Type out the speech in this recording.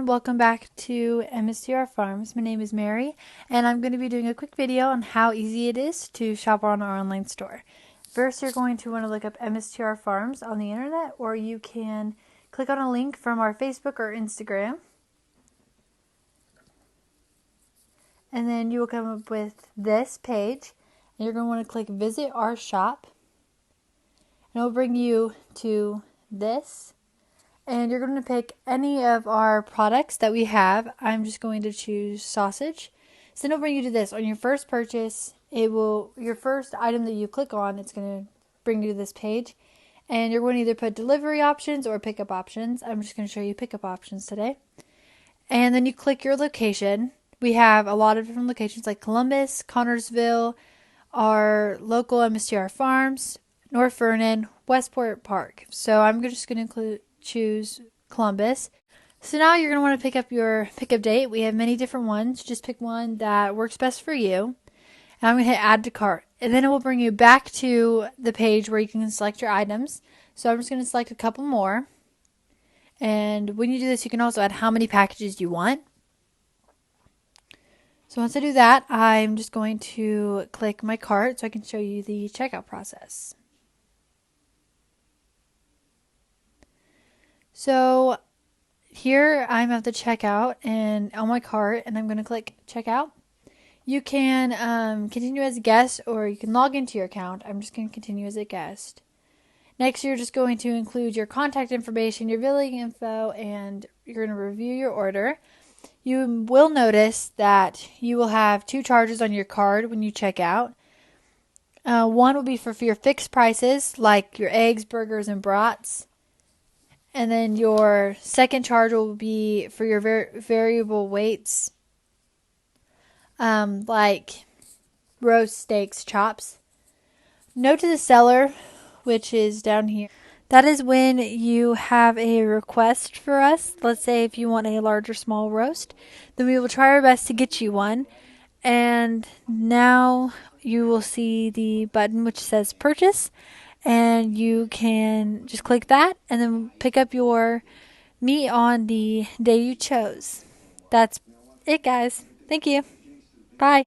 everyone, welcome back to MSTR Farms. My name is Mary and I'm going to be doing a quick video on how easy it is to shop on our online store. First, you're going to want to look up MSTR Farms on the internet, or you can click on a link from our Facebook or Instagram. And then you will come up with this page and you're going to want to click visit our shop. And it will bring you to this. And you're going to pick any of our products that we have. I'm just going to choose sausage. So then it'll bring you to this. On your first purchase, your first item that you click on, it's going to bring you to this page. And you're going to either put delivery options or pickup options. I'm just going to show you pickup options today. And then you click your location. We have a lot of different locations like Columbus, Connorsville, our local MSTR Farms, North Vernon, Westport Park. So I'm just going to choose Columbus. So now you're going to want to pick up your pickup date. We have many different ones. Just pick one that works best for you. And I'm going to hit add to cart. And then it will bring you back to the page where you can select your items. So I'm just going to select a couple more. And when you do this, you can also add how many packages you want. So once I do that, I'm just going to click my cart so I can show you the checkout process. So here I'm at the checkout and on my cart, and I'm going to click checkout. You can continue as a guest, or you can log into your account. I'm just going to continue as a guest. Next, you're just going to include your contact information, your billing info, and you're going to review your order. You will notice that you will have two charges on your card when you check out. One will be for your fixed prices, like your eggs, burgers, and brats. And then your second charge will be for your variable weights, like roast, steaks, chops. Note to the seller, which is down here. That is when you have a request for us. Let's say if you want a large or small roast, then we will try our best to get you one. And now you will see the button which says purchase. And you can just click that and then pick up your meat on the day you chose. That's it, guys. Thank you. Bye.